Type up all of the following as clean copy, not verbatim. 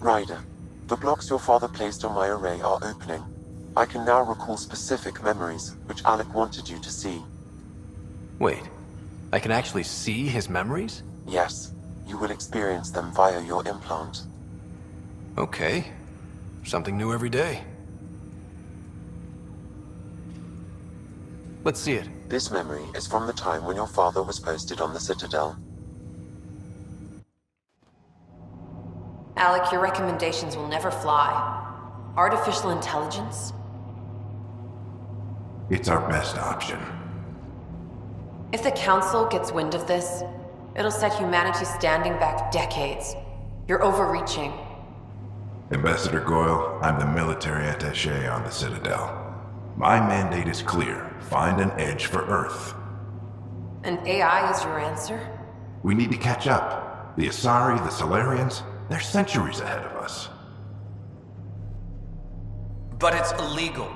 Ryder, the blocks your father placed on my array are opening. I can now recall specific memories, which Alec wanted you to see. Wait, I can actually see his memories? Yes, you will experience them via your implant. Okay. Something new every day. Let's see it. This memory is from the time when your father was posted on the Citadel. Alec, your recommendations will never fly. Artificial intelligence? It's our best option. If the Council gets wind of this, it'll set humanity standing back decades. You're overreaching. Ambassador Goyle, I'm the military attaché on the Citadel. My mandate is clear. Find an edge for Earth. And AI is your answer? We need to catch up. The Asari, the Solarians, they're centuries ahead of us. But it's illegal.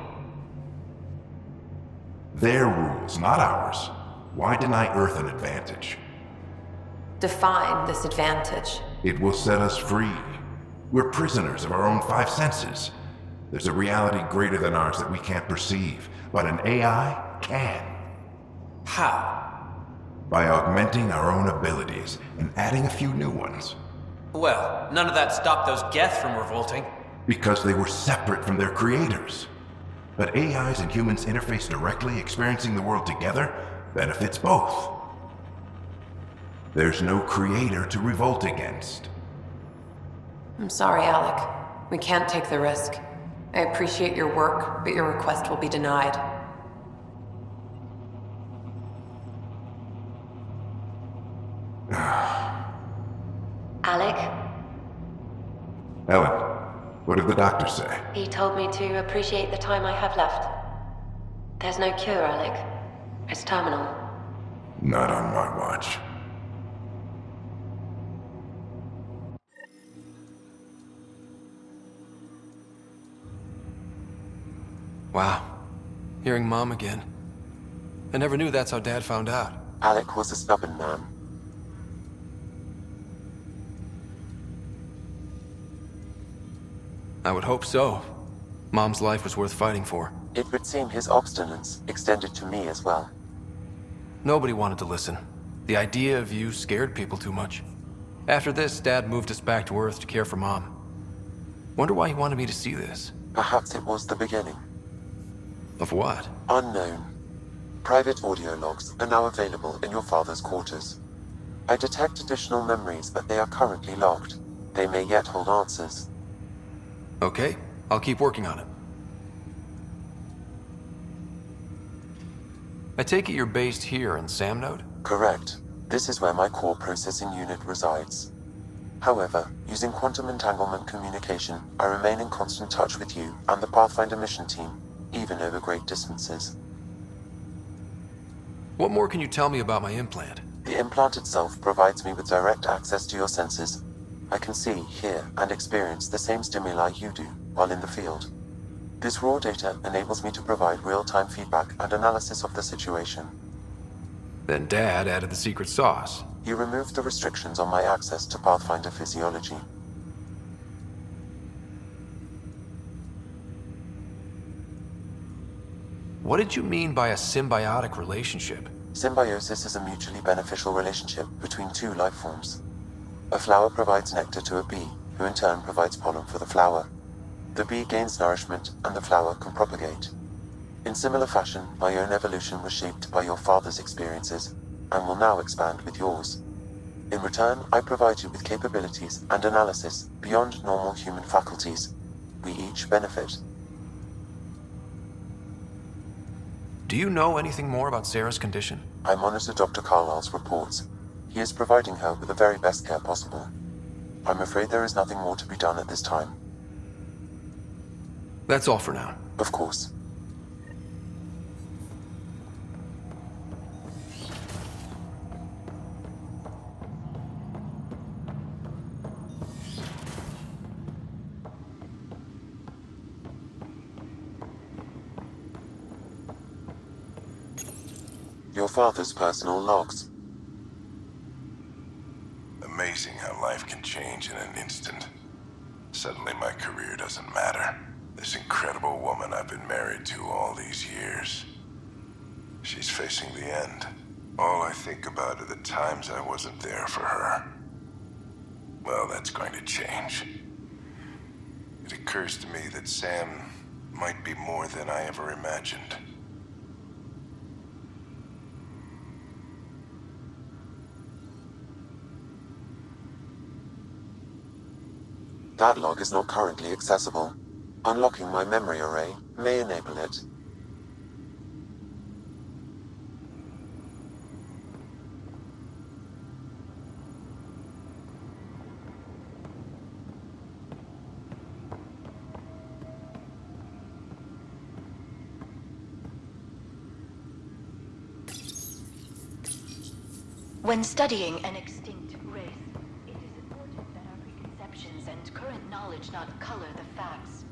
Their rules, not ours. Why deny Earth an advantage? Define this advantage. It will set us free. We're prisoners of our own five senses. There's a reality greater than ours that we can't perceive, but an AI can. How? By augmenting our own abilities and adding a few new ones. Well, none of that stopped those Geth from revolting. Because they were separate from their creators. But AIs and humans interface directly, experiencing the world together, benefits both. There's no creator to revolt against. I'm sorry, Alec. We can't take the risk. I appreciate your work, but your request will be denied. Alec, Ellen, what did the doctor say? he told me to appreciate the time I have left. There's no cure, Alec. It's terminal. Not on my watch. Wow. Hearing Mom again. I never knew that's how Dad found out. Alec was a stubborn man. I would hope so. Mom's life was worth fighting for. It would seem his obstinance extended to me as well. Nobody wanted to listen. The idea of you scared people too much. After this, Dad moved us back to Earth to care for Mom. Wonder why he wanted me to see this. Perhaps it was the beginning. Of what? Unknown. Private audio logs are now available in your father's quarters. I detect additional memories, but they are currently locked. They may yet hold answers. Okay, I'll keep working on it. I take it you're based here in Samnode? Correct. This is where my core processing unit resides. However, using quantum entanglement communication, I remain in constant touch with you and the Pathfinder mission team, even over great distances. What more can you tell me about my implant? The implant itself provides me with direct access to your senses. I can see, hear, and experience the same stimuli you do while in the field. This raw data enables me to provide real-time feedback and analysis of the situation. Then Dad added the secret sauce. He removed the restrictions on my access to Pathfinder physiology. What did you mean by a symbiotic relationship? Symbiosis is a mutually beneficial relationship between two life forms. A flower provides nectar to a bee, who in turn provides pollen for the flower. The bee gains nourishment, and the flower can propagate. In similar fashion, my own evolution was shaped by your father's experiences, and will now expand with yours. In return, I provide you with capabilities and analysis beyond normal human faculties. We each benefit. Do you know anything more about Sarah's condition? I monitor Dr. Carlisle's reports. He is providing her with the very best care possible. I'm afraid there is nothing more to be done at this time. That's all for now. Of course. Your father's personal logs. Amazing how life can change in an instant. Suddenly my career doesn't matter. This incredible woman I've been married to all these years. She's facing the end. All I think about are the times I wasn't there for her. Well, that's going to change. It occurs to me that Sam might be more than I ever imagined. That log is not currently accessible. Unlocking my memory array may enable it. When studying an extinct race, it is important that our preconceptions and current knowledge not color the facts.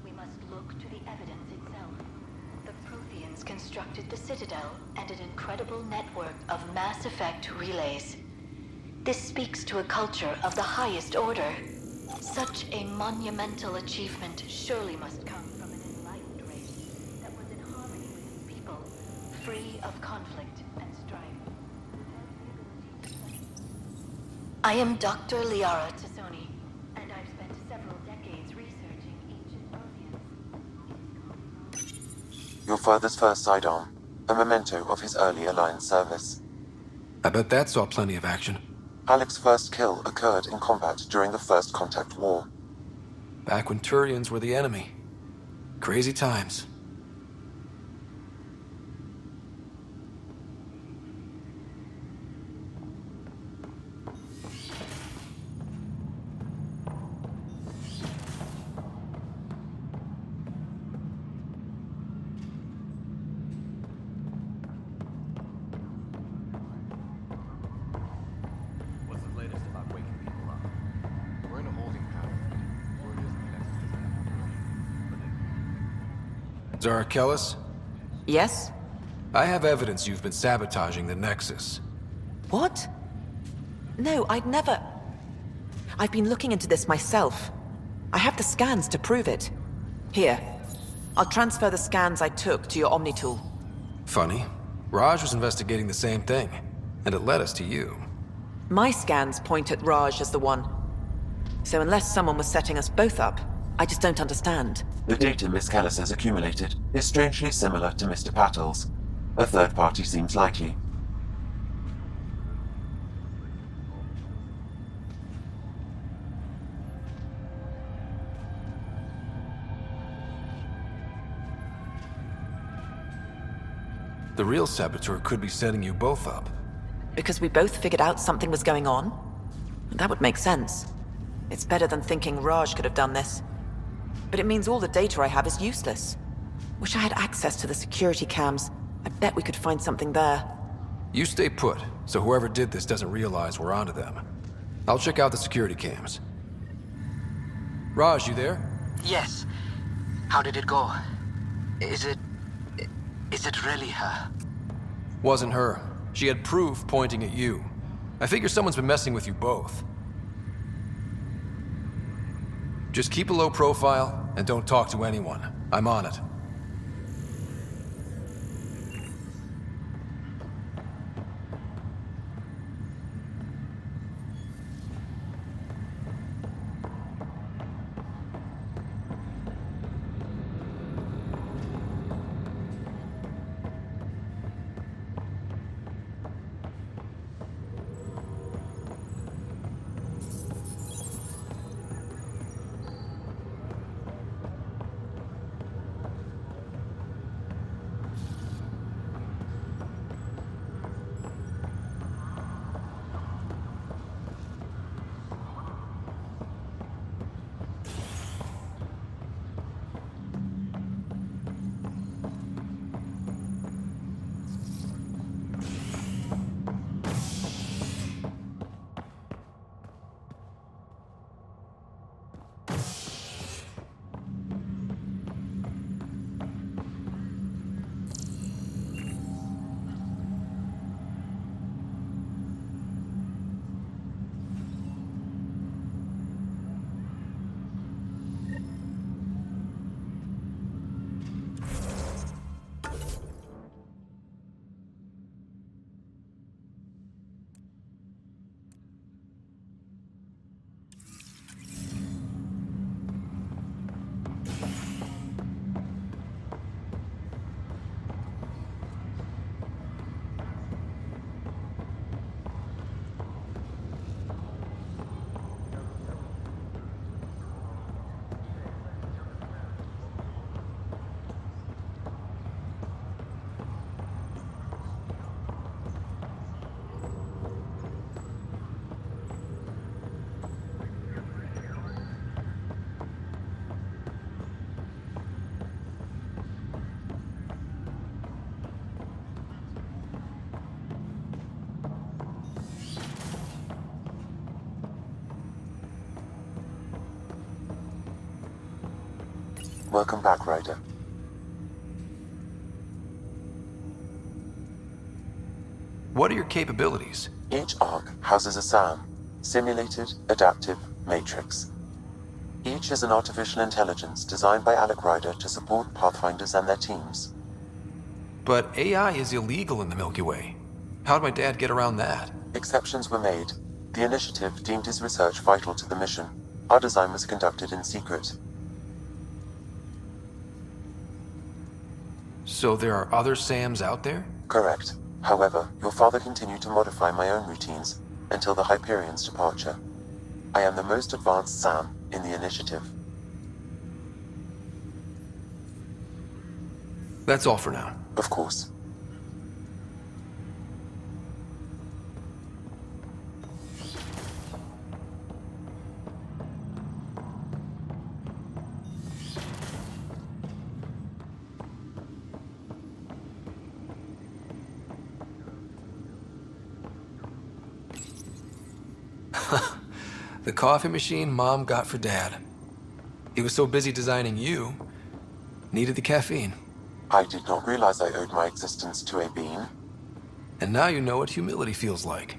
We must look to the evidence itself. The Protheans constructed the Citadel and an incredible network of mass effect relays. This speaks to a culture of the highest order. Such a monumental achievement surely must come from an enlightened race that was in harmony with its people, free of conflict and strife. I am Dr. Liara Tassoni, and I've spent several decades researching ancient Protheans. Your father's first sidearm, a memento of his early Alliance service. I bet that saw plenty of action. Alec's first kill occurred in combat during the First Contact War. Back when Turians were the enemy. Crazy times. What's the latest about waking people up? We're in a holding pattern. Word is the Nexus is Zara Kellis, Yes? I have evidence you've been sabotaging the Nexus. What? No, I'd never... I've been looking into this myself. I have the scans to prove it. Here. I'll transfer the scans I took to your Omni tool. Funny. Raj was investigating the same thing, and it led us to you. My scans point at Raj as the one. So unless someone was setting us both up, I just don't understand. The data Miss Callis has accumulated is strangely similar to Mr. Patel's. A third party seems likely. The real saboteur could be setting you both up. Because we both figured out something was going on? That would make sense. It's better than thinking Raj could have done this. But it means all the data I have is useless. Wish I had access to the security cams. I bet we could find something there. You stay put, so whoever did this doesn't realize we're onto them. I'll check out the security cams. Raj, you there? Yes. How did it go? Is it really her? Wasn't her. She had proof pointing at you. I figure someone's been messing with you both. Just keep a low profile, and don't talk to anyone. I'm on it. Welcome back, Ryder. What are your capabilities? Each arc houses a SAM, Simulated Adaptive Matrix. Each is an artificial intelligence designed by Alec Ryder to support Pathfinders and their teams. But AI is illegal in the Milky Way. How'd my dad get around that? Exceptions were made. The initiative deemed his research vital to the mission. Our design was conducted in secret. So there are other SAMs out there? Correct. However, your father continued to modify my own routines until the Hyperion's departure. I am the most advanced SAM in the initiative. That's all for now. Of course. The coffee machine Mom got for Dad. He was so busy designing you, needed the caffeine. I did not realize I owed my existence to a being. And now you know what humility feels like.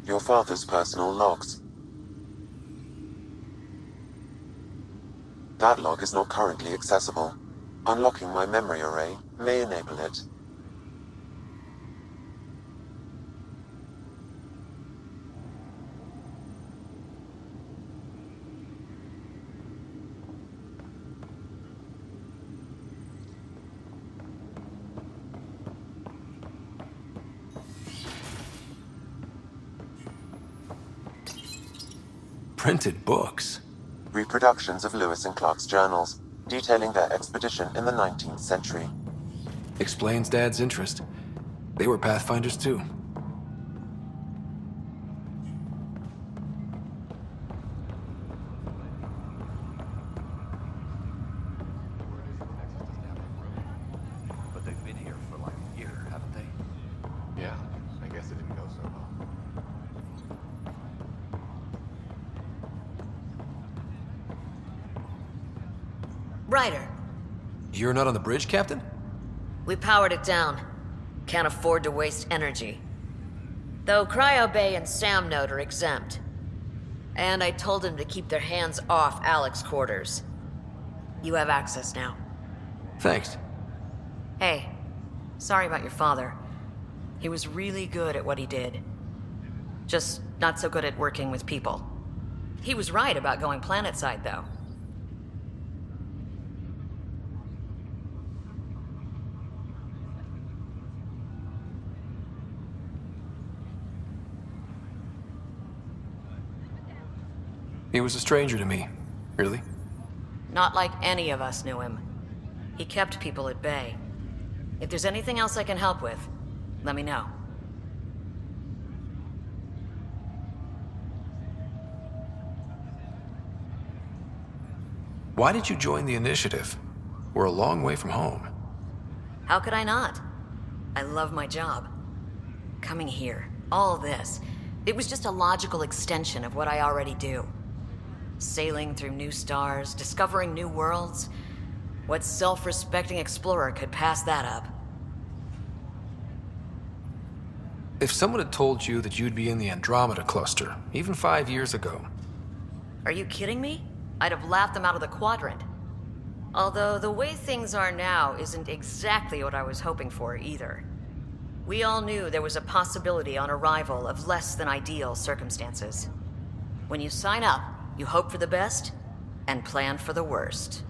Your father's personal logs. That log is not currently accessible. Unlocking my memory array may enable it. Printed books. Reproductions of Lewis and Clark's journals, detailing their expedition in the 19th century. Explains Dad's interest. They were Pathfinders too. But they've been here for like a year, haven't they? Yeah, I guess it didn't go so well. Ryder, You're not on the bridge, Captain? we powered it down. Can't afford to waste energy. Though Cryo Bay and Sam Node are exempt. And I told them to keep their hands off Alec's quarters. You have access now. Thanks. Hey, sorry about your father. He was really good at what he did. Just not so good at working with people. He was right about going planetside, though. He was a stranger to me. Really? Not like any of us knew him. He kept people at bay. If there's anything else I can help with, let me know. Why did you join the initiative? We're a long way from home. How could I not? I love my job. Coming here, all this, it was just a logical extension of what I already do. Sailing through new stars, discovering new worlds. What self-respecting explorer could pass that up? If someone had told you that you'd be in the Andromeda cluster, even 5 years ago... Are you kidding me? I'd have laughed them out of the quadrant. Although the way things are now isn't exactly what I was hoping for either. We all knew there was a possibility on arrival of less than ideal circumstances. When you sign up, you hope for the best and plan for the worst.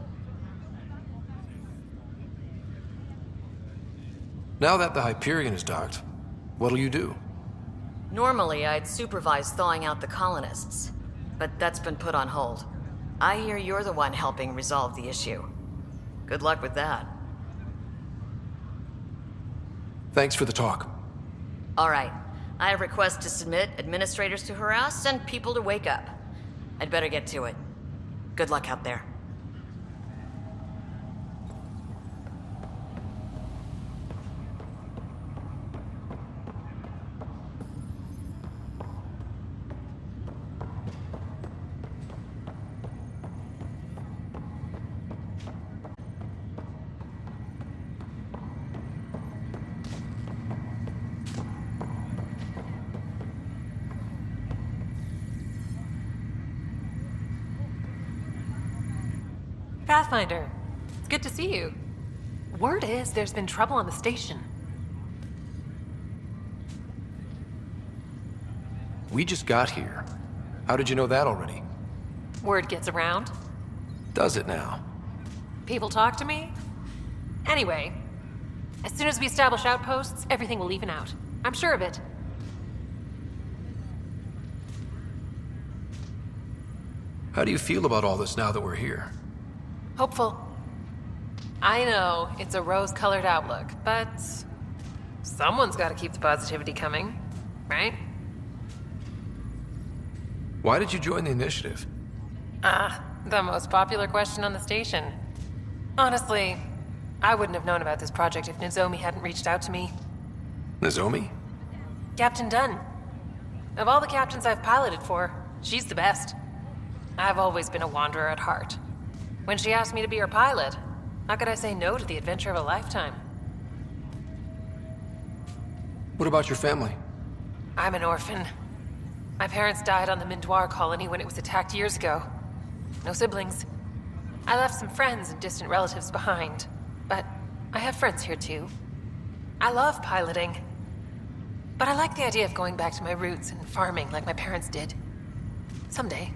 Now that the Hyperion is docked, what'll you do? Normally, I'd supervise thawing out the colonists, but that's been put on hold. I hear you're the one helping resolve the issue. Good luck with that. Thanks for the talk. All right. I have requests to submit, administrators to harass, and people to wake up. I'd better get to it. Good luck out there. Pathfinder, it's good to see you. Word is there's been trouble on the station. We just got here. How did you know that already? Word gets around. Does it now? People talk to me. Anyway, as soon as we establish outposts, everything will even out. I'm sure of it. How do you feel about all this now that we're here? Hopeful. I know it's a rose-colored outlook, but someone's got to keep the positivity coming, right? Why did you join the initiative? The most popular question on the station. Honestly, I wouldn't have known about this project if Nozomi hadn't reached out to me. Nozomi? Captain Dunn. Of all the captains I've piloted for, she's the best. I've always been a wanderer at heart. When she asked me to be her pilot, how could I say no to the adventure of a lifetime? What about your family? I'm an orphan. My parents died on the Mindoir colony when it was attacked years ago. No siblings. I left some friends and distant relatives behind, but I have friends here too. I love piloting, but I like the idea of going back to my roots and farming like my parents did. Someday.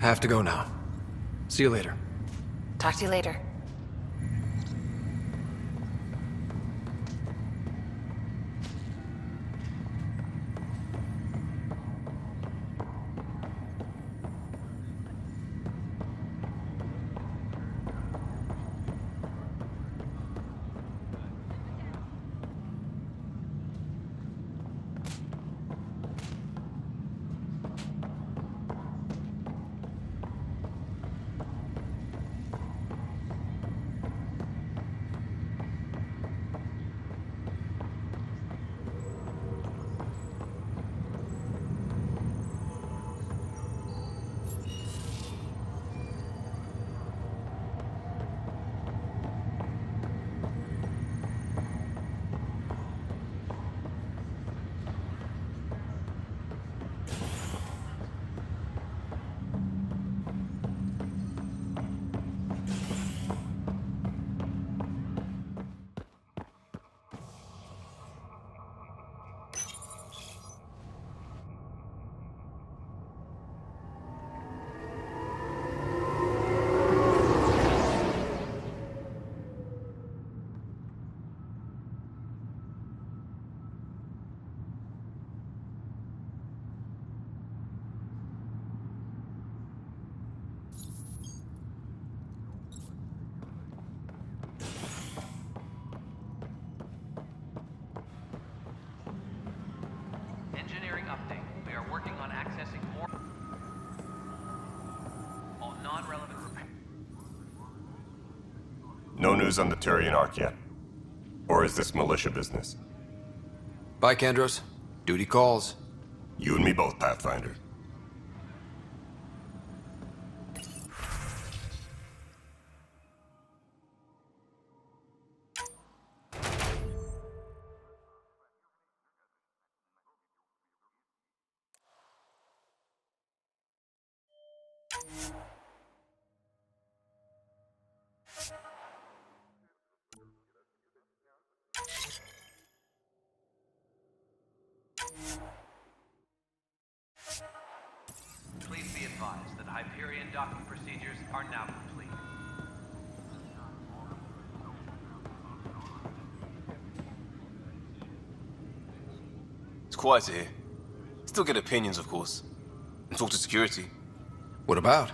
Have to go now. See you later. Talk to you later. Engineering update. We are working on accessing more... all non-relevant repair. No news on the Turian Ark yet? Or is this militia business? Bye, Kandros. Duty calls. You and me both, Pathfinder. Please be advised that Hyperion docking procedures are now complete. It's quiet here. Still get opinions, of course. And talk to security. What about?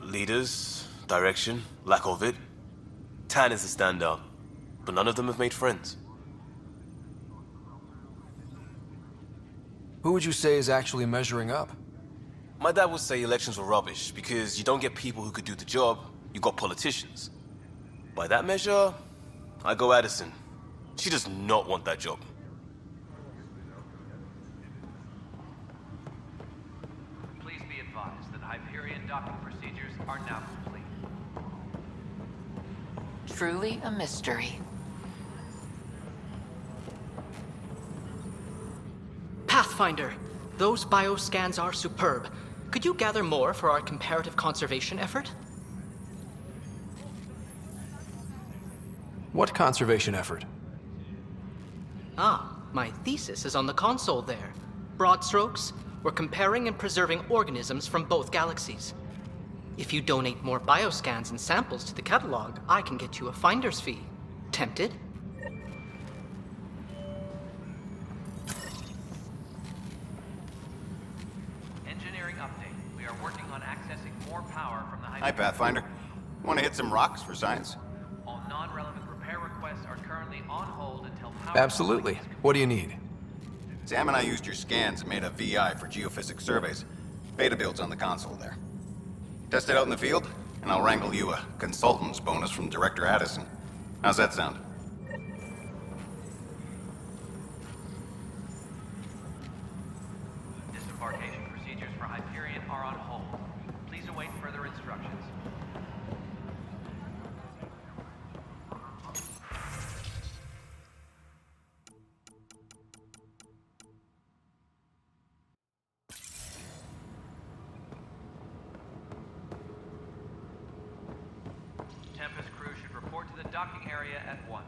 Leaders, direction, lack of it. Tan is the standout, but none of them have made friends. Who would you say is actually measuring up? My dad would say elections were rubbish because you don't get people who could do the job, you got politicians. By that measure, I go Addison. She does not want that job. Please be advised that Hyperion docking procedures are now complete. Truly a mystery. Pathfinder, those bioscans are superb. could you gather more for our comparative conservation effort? What conservation effort? Ah, my thesis is on the console there. Broad strokes, we're comparing and preserving organisms from both galaxies. If you donate more bioscans and samples to the catalog, I can get you a finder's fee. Tempted? Engineering update. We are working on accessing more power from the Hi, Pathfinder. Want to hit some rocks for science? All non-relevant repair requests are currently on hold until power... Absolutely. What do you need? Sam and I used your scans and made a VI for geophysics surveys. Beta builds on the console there. Test it out in the field, and I'll wrangle you a consultant's bonus from Director Addison. How's that sound? Disembarkation procedures for Hyperion are on hold. Please await further instructions. Tempest crew should report to the docking area at once.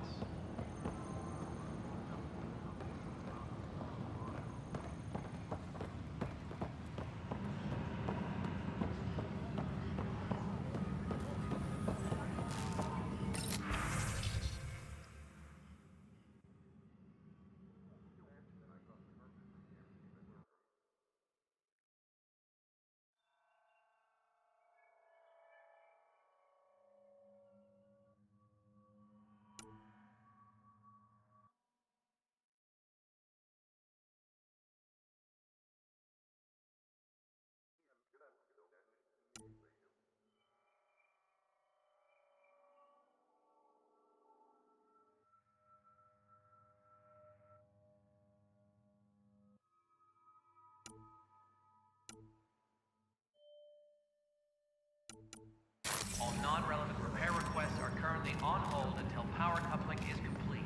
All non-relevant repair requests are currently on hold until power coupling is complete.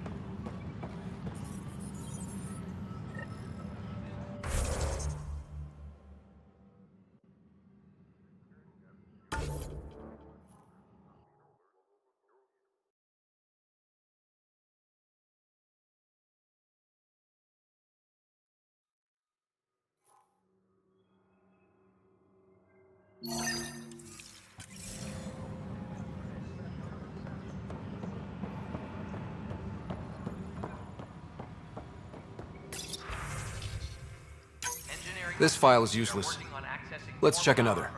This file is useless. Let's check another.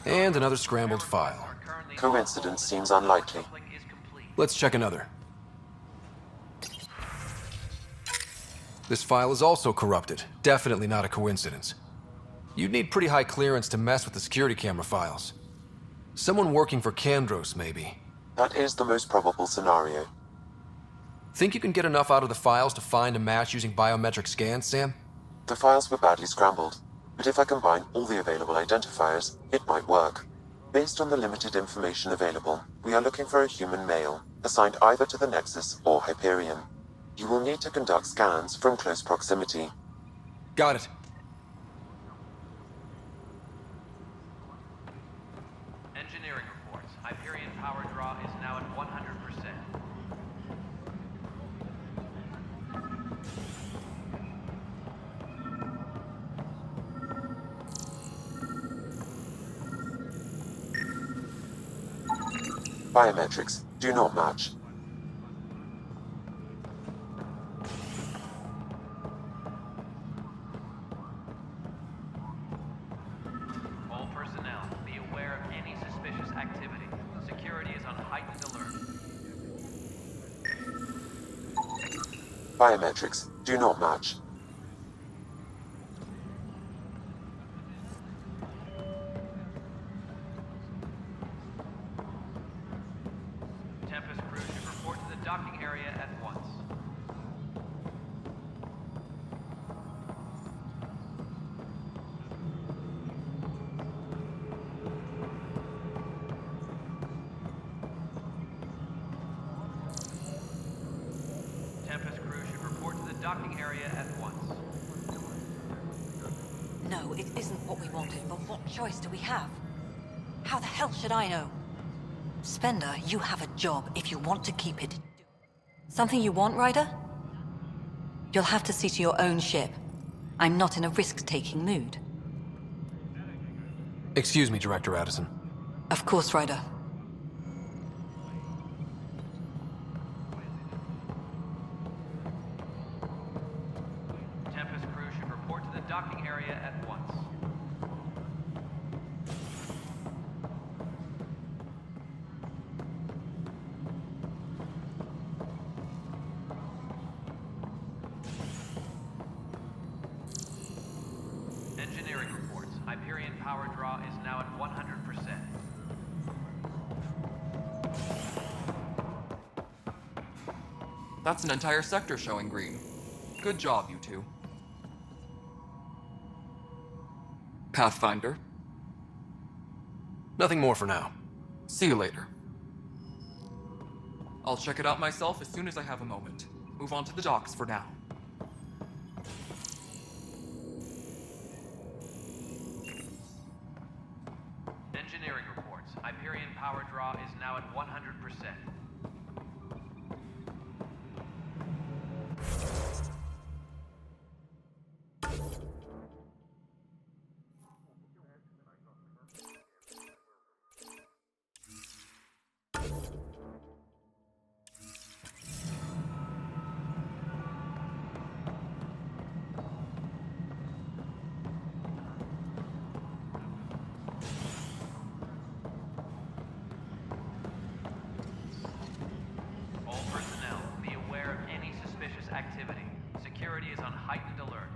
And another scrambled file. Coincidence seems unlikely. Let's check another. This file is also corrupted. Definitely not a coincidence. You'd need pretty high clearance to mess with the security camera files. Someone working for Kandros, maybe. That is the most probable scenario. Think you can get enough out of the files to find a match using biometric scans, Sam? The files were badly scrambled, but if I combine all the available identifiers, it might work. Based on the limited information available, we are looking for a human male, assigned either to the Nexus or Hyperion. You will need to conduct scans from close proximity. Got it. Engineering reports. Hyperion power draw is now at 100%. Biometrics do not match. All personnel, be aware of any suspicious activity. Security is on heightened alert. Biometrics do not match. Tempest crew should report to the docking area at once. Tempest crew docking area at once. No, it isn't what we wanted, but what choice do we have? How the hell should I know? Spender, you have a job if you want to keep it. Something you want, Ryder? You'll have to see to your own ship. I'm not in a risk-taking mood. Excuse me, Director Addison. Of course, Ryder. Tempest crew should report to the docking area at once. Engineering reports. Hyperion power draw is now at 100%. That's an entire sector showing green. Good job, you two. Pathfinder, Nothing more for now. see you later. I'll check it out myself as soon as I have a moment. Move on to the docks for now. Engineering reports. Hyperion power draw is now at 100%. All personnel, be aware of any suspicious activity. Security is on heightened alert.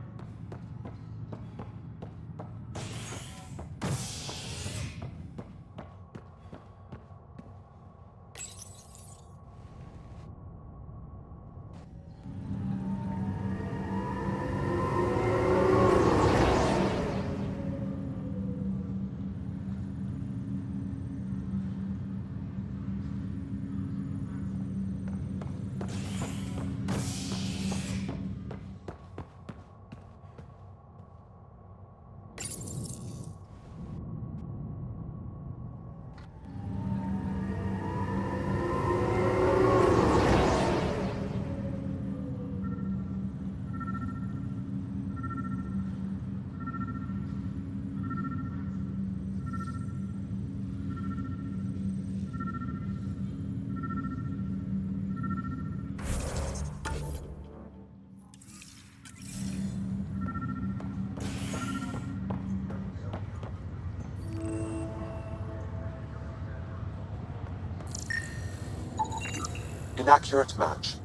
Inaccurate match.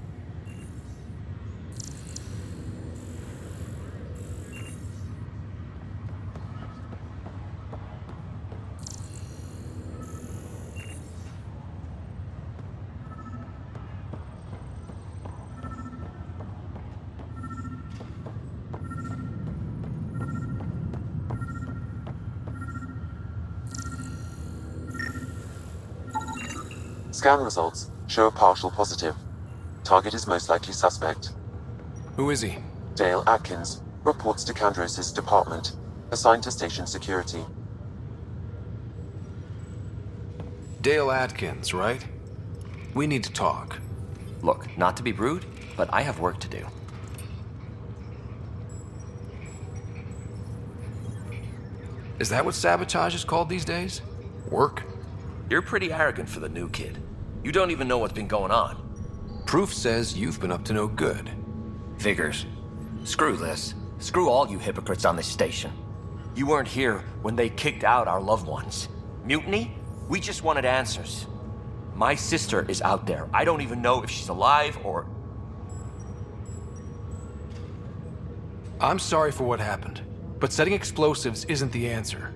Scan results show a partial positive. Target is most likely suspect. Who is he? Dale Atkins reports to Candros' department, assigned to station security. Dale Atkins, right? We need to talk. Look, not to be rude, but I have work to do. Is that what sabotage is called these days? Work? You're pretty arrogant for the new kid. You don't even know what's been going on. Proof says you've been up to no good. Figures. Screw this. Screw all you hypocrites on this station. You weren't here when they kicked out our loved ones. Mutiny? We just wanted answers. My sister is out there. I don't even know if she's alive or... I'm sorry for what happened, but setting explosives isn't the answer.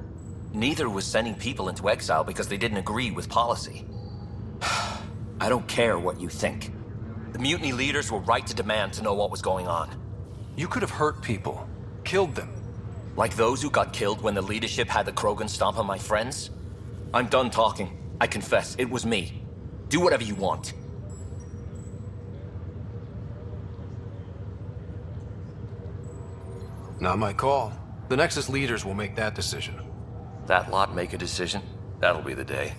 Neither was sending people into exile because they didn't agree with policy. I don't care what you think. The mutiny leaders were right to demand to know what was going on. You could have hurt people, killed them. Like those who got killed when the leadership had the Krogan stomp on my friends? I'm done talking. I confess, it was me. Do whatever you want. Not my call. The Nexus leaders will make that decision. That lot make a decision? That'll be the day.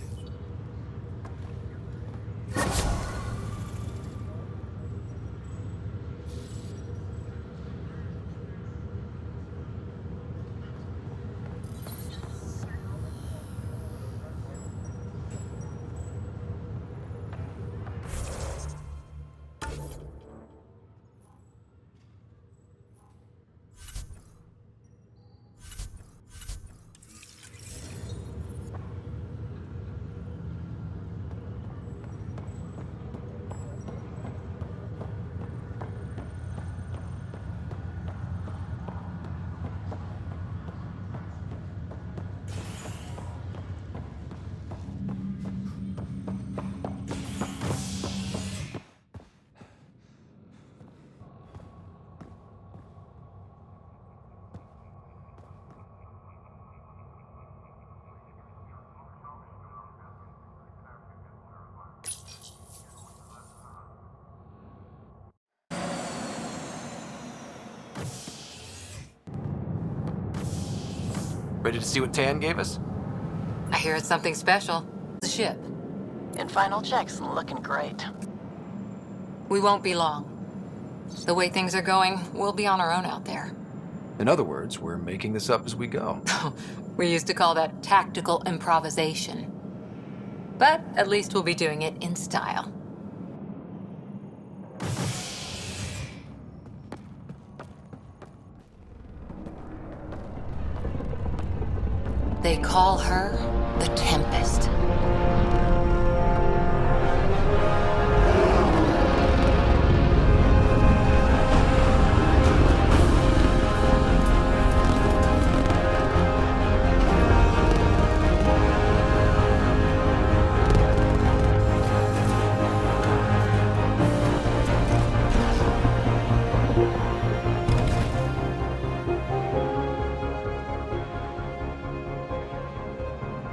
Ready to see what Tan gave us? I hear it's something special. The ship. In final checks, looking great. We won't be long. The way things are going, we'll be on our own out there. In other words, we're making this up as we go. We used to call that tactical improvisation. But at least we'll be doing it in style. They call her the Tempest.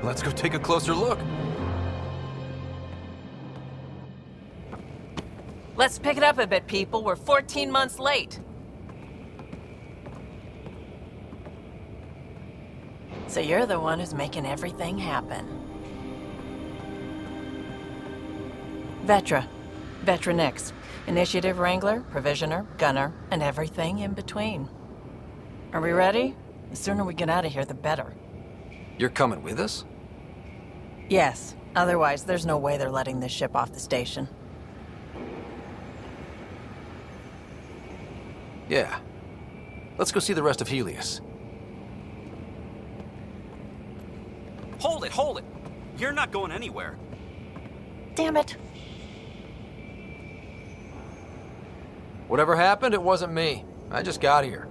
Let's go take a closer look. Let's pick it up a bit, people. We're 14 months late. So you're the one who's making everything happen. Vetra. Vetra Nix. Initiative Wrangler, Provisioner, Gunner, and everything in between. Are we ready? The sooner we get out of here, the better. You're coming with us? Yes. Otherwise, there's no way they're letting this ship off the station. Yeah. Let's go see the rest of Helios. Hold it, hold it! You're not going anywhere. Damn it. Whatever happened, it wasn't me. I just got here.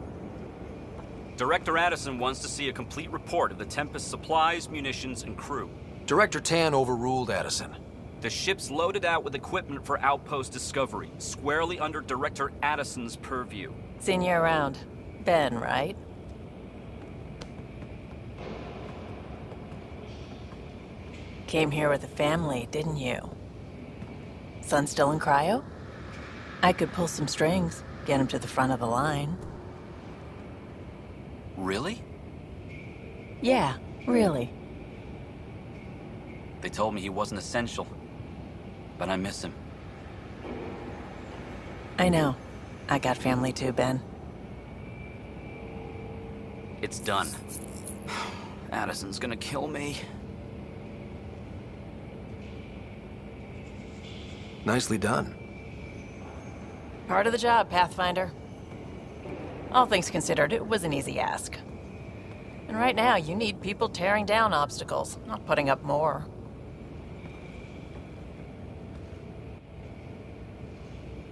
Director Addison wants to see a complete report of the Tempest's supplies, munitions, and crew. Director Tan overruled Addison. The ship's loaded out with equipment for outpost discovery, squarely under Director Addison's purview. Seen you around. Ben, right? Came here with a family, didn't you? Son still in cryo? I could pull some strings, get him to the front of the line. Really? Yeah, really. They told me he wasn't essential, but I miss him. I know. I got family too, Ben. It's done. Addison's gonna kill me. Nicely done. Part of the job, Pathfinder. All things considered, it was an easy ask. And right now, you need people tearing down obstacles, not putting up more.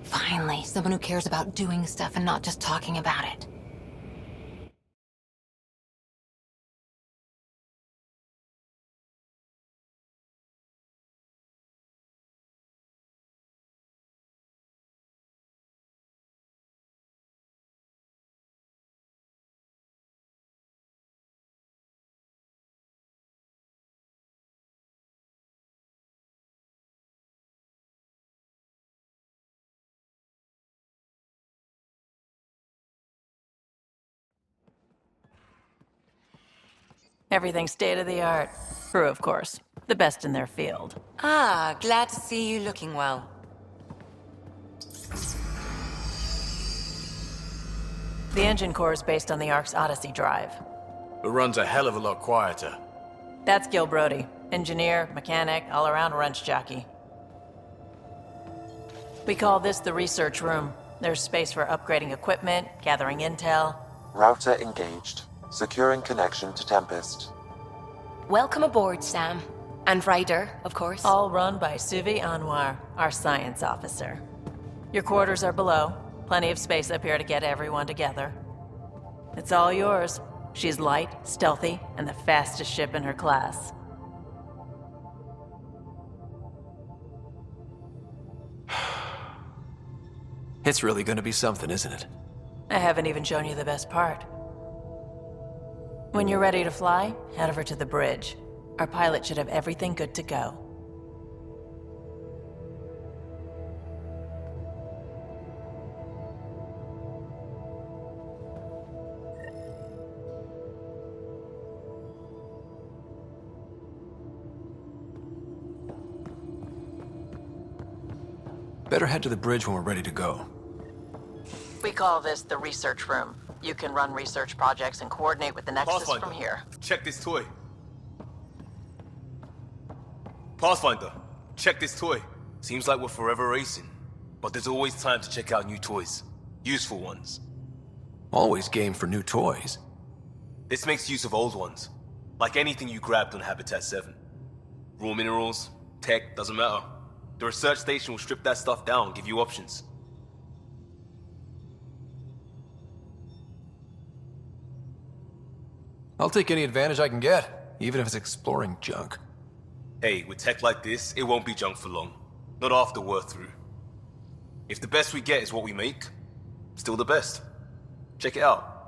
Finally, someone who cares about doing stuff and not just talking about it. Everything state-of-the-art. Crew, of course. The best in their field. Ah, glad to see you looking well. The engine core is based on the Ark's Odyssey drive. It runs a hell of a lot quieter. That's Gil Brody. Engineer, mechanic, all-around wrench jockey. We call this the research room. There's space for upgrading equipment, gathering intel. Router engaged. Securing connection to Tempest. Welcome aboard, Sam. And Ryder, of course. All run by Suvi Anwar, our science officer. Your quarters are below. Plenty of space up here to get everyone together. It's all yours. She's light, stealthy, and the fastest ship in her class. It's really gonna be something, isn't it? I haven't even shown you the best part. When you're ready to fly, head over to the bridge. Our pilot should have everything good to go. Better head to the bridge when we're ready to go. We call this the research room. You can run research projects and coordinate with the Nexus Pathfinder, from here. check this toy. Pathfinder, check this toy. Seems like we're forever racing, but there's always time to check out new toys. Useful ones. Always game for new toys. This makes use of old ones. Like anything you grabbed on Habitat 7. Raw minerals, tech, doesn't matter. The research station will strip that stuff down and give you options. I'll take any advantage I can get, even if it's exploring junk. Hey, with tech like this, it won't be junk for long. Not after we're through. If the best we get is what we make, still the best. Check it out.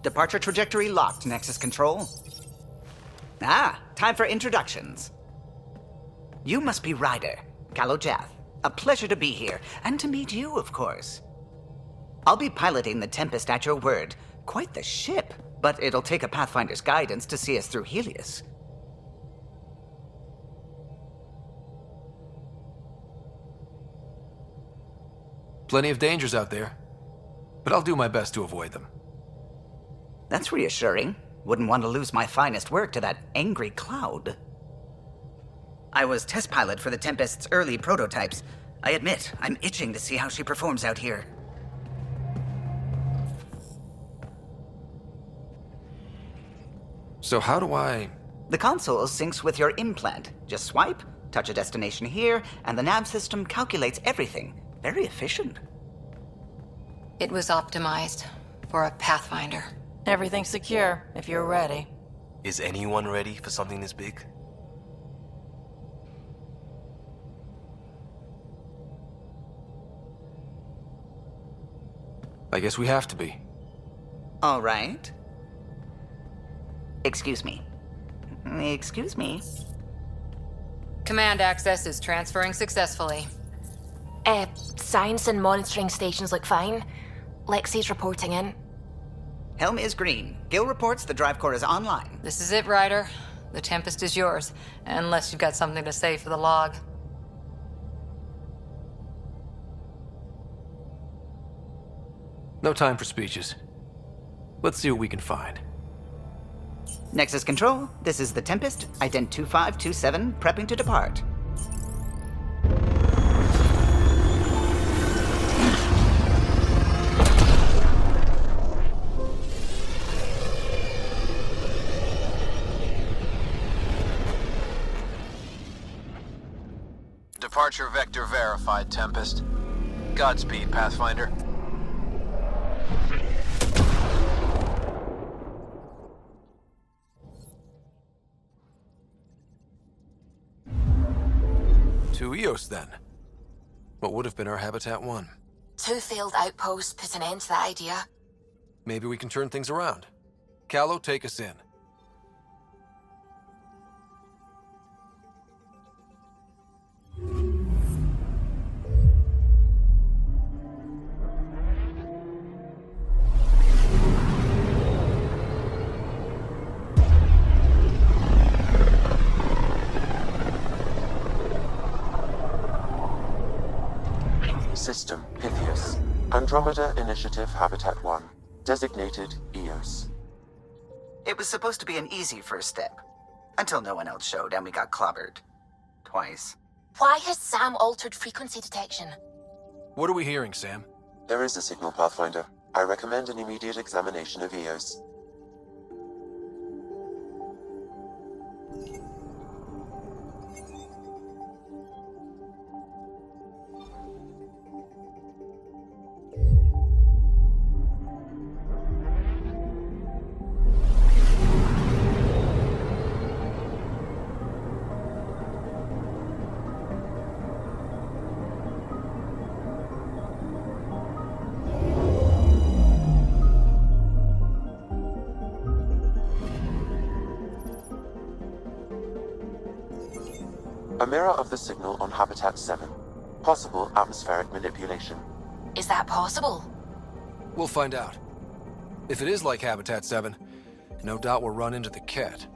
Departure trajectory locked, Nexus Control. Ah, time for introductions. You must be Ryder, Kalojath. A pleasure to be here, and to meet you, of course. I'll be piloting the Tempest at your word. Quite the ship, but it'll take a Pathfinder's guidance to see us through Helios. Plenty of dangers out there, but I'll do my best to avoid them. That's reassuring. Wouldn't want to lose my finest work to that angry cloud. I was test pilot for the Tempest's early prototypes. I admit, I'm itching to see how she performs out here. So how do I... The console syncs with your implant. Just swipe, touch a destination here, and the nav system calculates everything. Very efficient. It was optimized for a Pathfinder. Everything's secure, if you're ready. Is anyone ready for something this big? I guess we have to be. All right. Excuse me. Excuse me. Command access is transferring successfully. Science and monitoring stations look fine. Lexi's reporting in. Helm is green. Gil reports the drive core is online. This is it, Ryder. The Tempest is yours, unless you've got something to say for the log. No time for speeches. Let's see what we can find. Nexus Control, this is the Tempest, Ident 2527, prepping to depart. Departure vector verified, Tempest. Godspeed, Pathfinder. To Eos, then. What would have been our Habitat 1? 2 failed outposts put an end to that idea. Maybe we can turn things around. Callow, take us in. System Pythias. Andromeda Initiative Habitat 1. Designated Eos. It was supposed to be an easy first step. Until no one else showed and we got clobbered. Twice. Why has Sam altered frequency detection? What are we hearing, Sam? There is a signal, Pathfinder. I recommend an immediate examination of Eos. A mirror of the signal on Habitat 7. Possible atmospheric manipulation. Is that possible? We'll find out. If it is like Habitat 7, no doubt we'll run into the cat.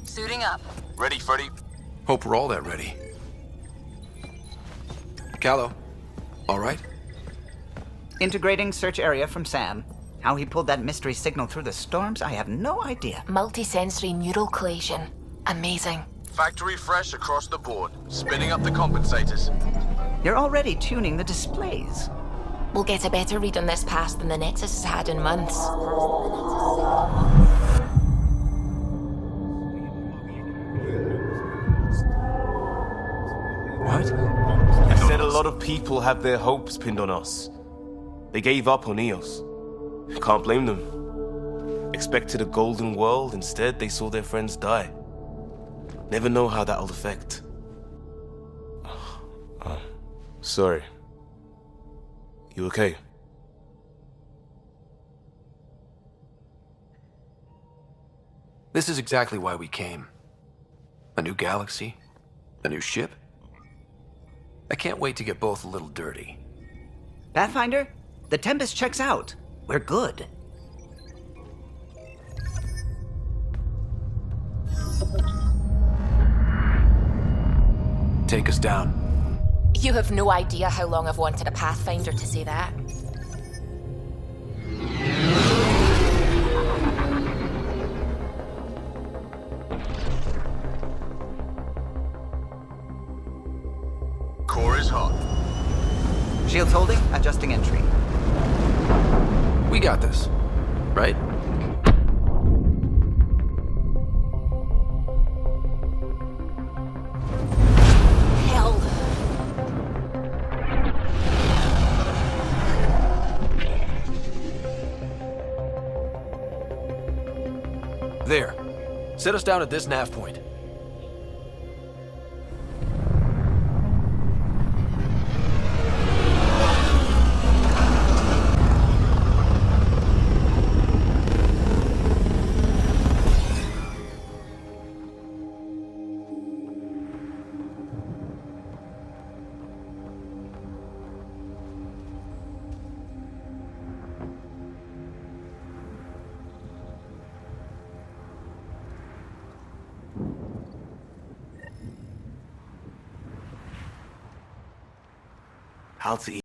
Suiting up. Ready, Freddy? Hope we're all that ready. Callow, all right? Integrating search area from Sam. How he pulled that mystery signal through the storms, I have no idea. Multisensory neural collation. Amazing. Factory fresh across the board. Spinning up the compensators. You're already tuning the displays. We'll get a better read on this pass than the Nexus has had in months. What? I said a lot of people have their hopes pinned on us. They gave up on Eos. Can't blame them. Expected a golden world, instead they saw their friends die. Never know how that'll affect. Sorry. You okay? This is exactly why we came. A new galaxy, a new ship. I can't wait to get both a little dirty. Pathfinder, the Tempest checks out. We're good. Take us down. You have no idea how long I've wanted a Pathfinder to say that. Core is hot. Shields holding, adjusting entry. We got this, right? Hell. There. Set us down at this nav point. How to